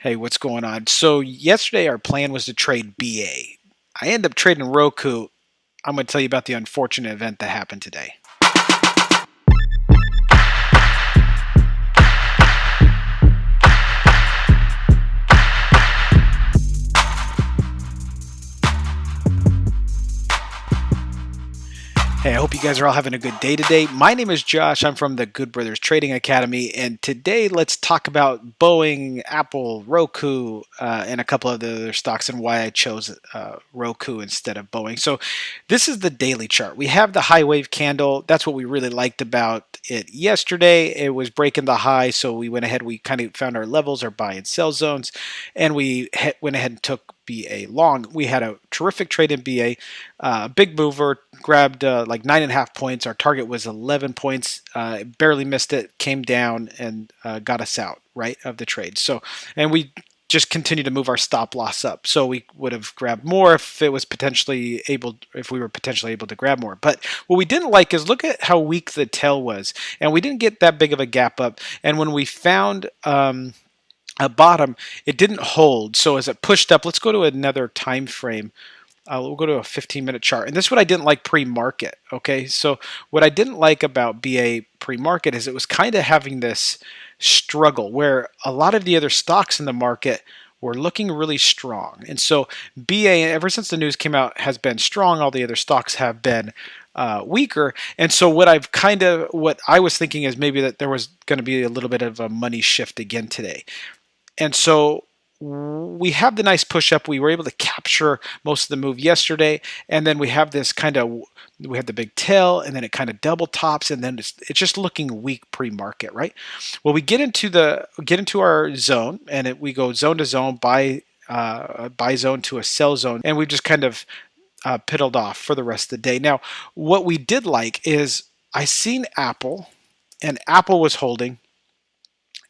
Hey, what's going on? So yesterday our plan was to trade BA. I ended up trading Roku. I'm going to tell you about the unfortunate event that happened today. Hey, I hope you guys are all having a good day today. My name is Josh. I'm from the Good Brothers Trading Academy, and today let's talk about Boeing, Apple, Roku, and a couple of the other stocks and why I chose Roku instead of Boeing. So this is the daily chart. We have the high wave candle. That's what we really liked about it yesterday. It was breaking the high, so we went ahead. We kind of found our levels, our buy and sell zones, and we went ahead and took BA long. We had a terrific trade in BA, big mover, grabbed like 9.5 points. Our target was 11 points, barely missed it, came down and got us out right of the trade. So, and we just continue to move our stop loss up. So we would have grabbed more if it was potentially able, if we were potentially able to grab more. But what we didn't like is look at how weak the tail was, and we didn't get that big of a gap up. And when we found a bottom, it didn't hold. So as it pushed up, let's go to another time frame. We'll go to a 15-minute chart. And this is what I didn't like pre-market. Okay, so what I didn't like about BA pre-market is it was kind of having this struggle where a lot of the other stocks in the market were looking really strong. And so BA, ever since the news came out, has been strong. All the other stocks have been weaker. And so what I was thinking is maybe that there was going to be a little bit of a money shift again today. And so we have the nice push up. We were able to capture most of the move yesterday, and then we have this we have the big tail, and then it kind of double tops, and then it's just looking weak pre-market, right? Well, we get into our zone, and we go zone to zone, buy zone to a sell zone, and we just kind of piddled off for the rest of the day. Now, what we did like is I seen Apple, and Apple was holding.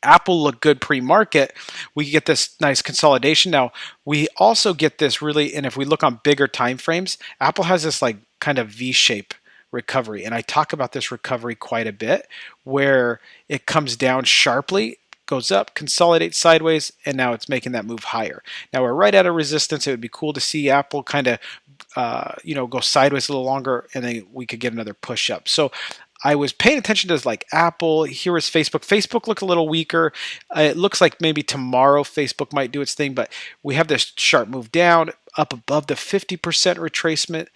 Apple looked good pre-market. We get this nice consolidation. Now we also get this really, and if we look on bigger time frames, Apple has this like kind of V-shape recovery, and I talk about this recovery quite a bit, where it comes down sharply, goes up, consolidates sideways, and now it's making that move higher. Now we're right at a resistance. It would be cool to see Apple kind of go sideways a little longer, and then we could get another push up. So I was paying attention to like Apple. Here is Facebook. Facebook looked a little weaker. It looks like maybe tomorrow Facebook might do its thing, but we have this sharp move down up above the 50% retracement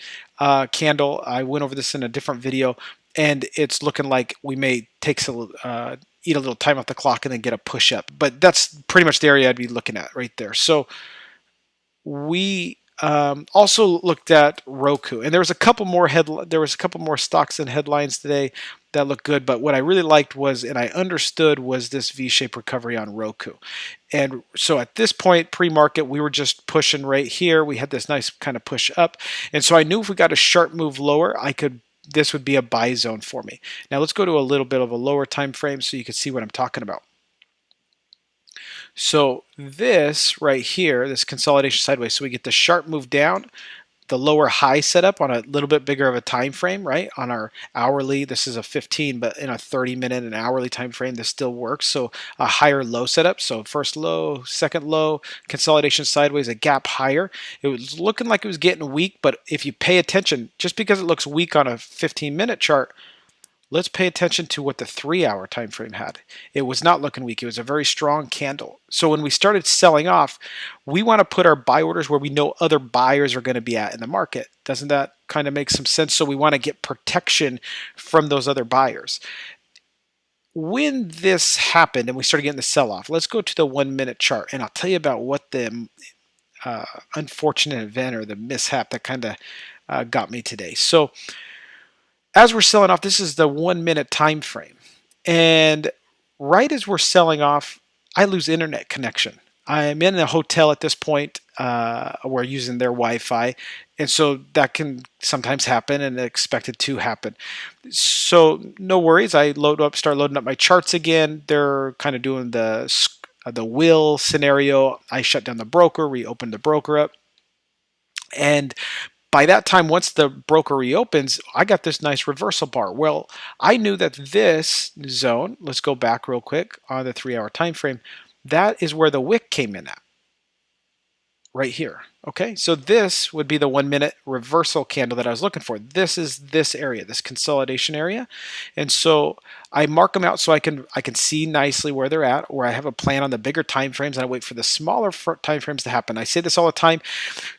candle. I went over this in a different video, and it's looking like we may take eat a little time off the clock and then get a push up. But that's pretty much the area I'd be looking at right there. So we also looked at Roku, and there was a couple more stocks and headlines today that looked good. But what I really liked was, and I understood, was this V-shaped recovery on Roku. And so at this point, pre-market, we were just pushing right here. We had this nice kind of push up, and so I knew if we got a sharp move lower, this would be a buy zone for me. Now let's go to a little bit of a lower time frame so you can see what I'm talking about. So this right here, this consolidation sideways, so we get the sharp move down, the lower high setup on a little bit bigger of a time frame, right? On our hourly, this is a 15, but in a 30-minute and hourly time frame, this still works. So a higher low setup. So first low, second low, consolidation sideways, a gap higher. It was looking like it was getting weak, but if you pay attention, just because it looks weak on a 15-minute chart, let's pay attention to what the 3-hour time frame had. It was not looking weak. It was a very strong candle. So when we started selling off, we want to put our buy orders where we know other buyers are going to be at in the market. Doesn't that kind of make some sense? So we want to get protection from those other buyers. When this happened and we started getting the sell-off, let's go to the 1-minute chart, and I'll tell you about what the unfortunate event or the mishap that kind of got me today. So as we're selling off, this is the 1-minute time frame, and right as we're selling off, I lose internet connection. I'm in a hotel at this point. We're using their Wi-Fi, and so that can sometimes happen and expect it to happen. So no worries. I start loading up my charts again. They're kind of doing the will scenario. I shut down the broker, reopened the broker up, and by that time, once the broker reopens, I got this nice reversal bar. Well, I knew that this zone, let's go back real quick on the 3-hour time frame, that is where the wick came in at, right here. Okay, so this would be the 1 minute reversal candle that I was looking for. This is this area, this consolidation area. And so I mark them out so I can see nicely where they're at, or I have a plan on the bigger time frames and I wait for the smaller time frames to happen. I say this all the time.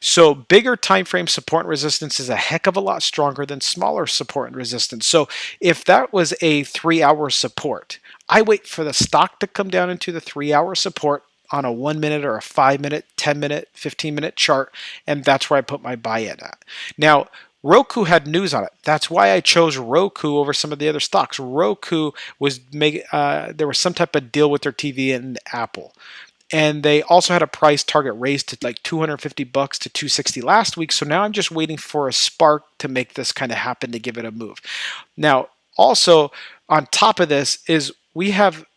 So bigger time frame support and resistance is a heck of a lot stronger than smaller support and resistance. So if that was a 3-hour support, I wait for the stock to come down into the 3-hour support on a 1 minute or a 5 minute, 10 minute, 15 minute chart, and that's where I put my buy in at. Now, Roku had news on it. That's why I chose Roku over some of the other stocks. Roku was there was some type of deal with their TV and Apple. And they also had a price target raised to like $250 to $260 last week. So now I'm just waiting for a spark to make this kind of happen to give it a move. Now, also on top of this is we have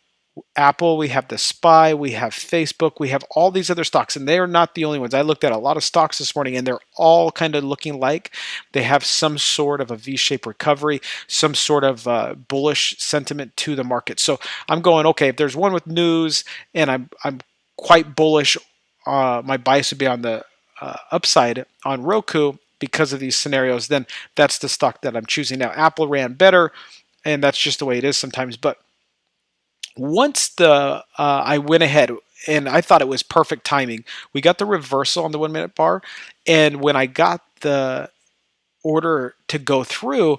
Apple, we have the SPY, we have Facebook, we have all these other stocks, and they are not the only ones. I looked at a lot of stocks this morning, and they're all kind of looking like they have some sort of a V-shaped recovery, some sort of bullish sentiment to the market. So I'm going, okay, if there's one with news, and I'm quite bullish, my bias would be on the upside on Roku because of these scenarios, then that's the stock that I'm choosing. Now, Apple ran better, and that's just the way it is sometimes, but once I went ahead and I thought it was perfect timing. We got the reversal on the 1 minute bar, and when I got the order to go through,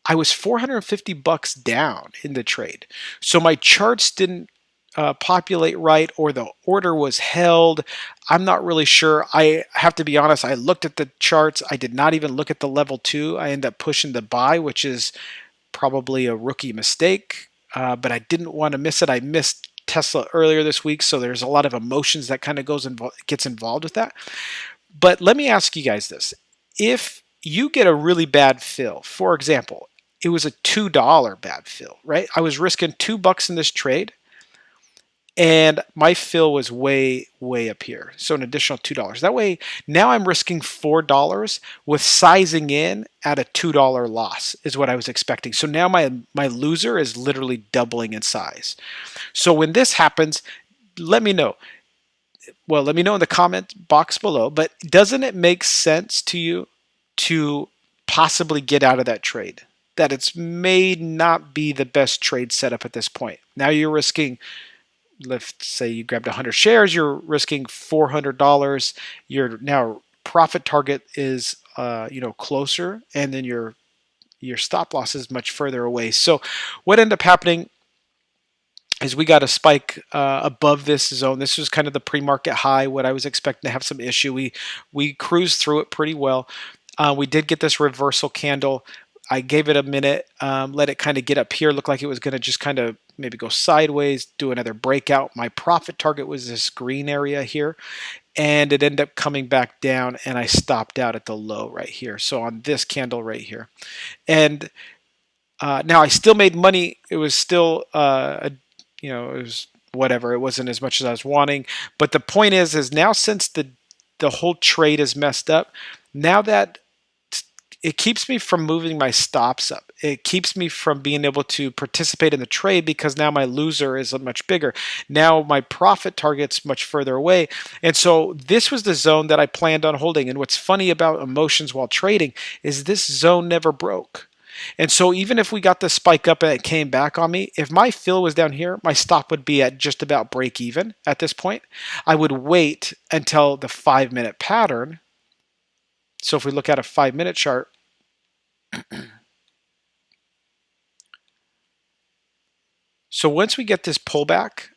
I was $450 down in the trade. So my charts didn't populate right, or the order was held. I'm not really sure. I have to be honest, I looked at the charts. I did not even look at the level 2. I ended up pushing the buy, which is probably a rookie mistake. But I didn't want to miss it. I missed Tesla earlier this week, so there's a lot of emotions that kind of gets involved with that. But let me ask you guys this. If you get a really bad fill, for example, it was a $2 bad fill, right? I was risking $2 in this trade, and my fill was way up here, so an additional $2. That way, now I'm risking $4 with sizing in at a $2 loss is what I was expecting. So now my loser is literally doubling in size. So when this happens, let me know. Well, let me know in the comment box below, but doesn't it make sense to you to possibly get out of that trade? That it's may not be the best trade setup at this point. Now you're risking, let's say you grabbed 100 shares, you're risking $400. Your now profit target is closer, and then your stop loss is much further away. So what ended up happening is we got a spike above this zone. This was kind of the pre-market high, what I was expecting to have some issue. We cruised through it pretty well. We did get this reversal candle. I gave it a minute, let it kind of get up here. Looked like it was going to just kind of maybe go sideways, do another breakout. My profit target was this green area here, and it ended up coming back down, and I stopped out at the low right here. So on this candle right here. And now I still made money. It was still, it was whatever. It wasn't as much as I was wanting. But the point is now since the whole trade is messed up, now that it keeps me from moving my stops up. It keeps me from being able to participate in the trade because now my loser is much bigger. Now my profit target's much further away. And so this was the zone that I planned on holding. And what's funny about emotions while trading is this zone never broke. And so even if we got the spike up and it came back on me, if my fill was down here, my stop would be at just about break even at this point. I would wait until the 5-minute pattern. So if we look at a 5-minute chart, so once we get this pullback,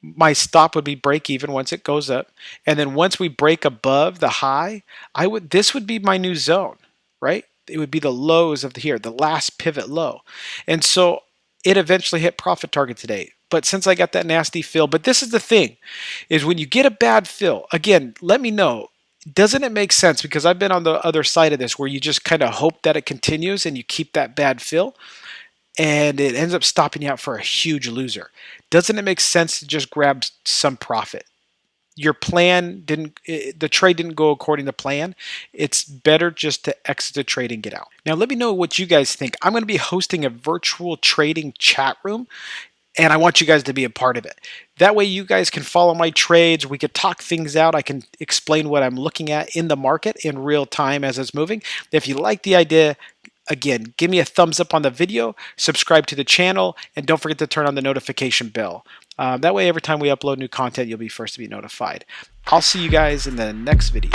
my stop would be break even once it goes up. And then once we break above the high, this would be my new zone, right? It would be the lows of here, the last pivot low. And so it eventually hit profit target today. But since I got that nasty fill, but this is the thing, is when you get a bad fill, again, let me know. Doesn't it make sense? Because I've been on the other side of this where you just kind of hope that it continues and you keep that bad fill and it ends up stopping you out for a huge loser. Doesn't it make sense to just grab some profit? Your plan the trade didn't go according to plan. It's better just to exit the trade and get out. Now let me know what you guys think. I'm going to be hosting a virtual trading chat room and I want you guys to be a part of it. That way you guys can follow my trades. We could talk things out. I can explain what I'm looking at in the market in real time as it's moving. If you like the idea, again, give me a thumbs up on the video, subscribe to the channel, and don't forget to turn on the notification bell. That way every time we upload new content, you'll be first to be notified. I'll see you guys in the next video.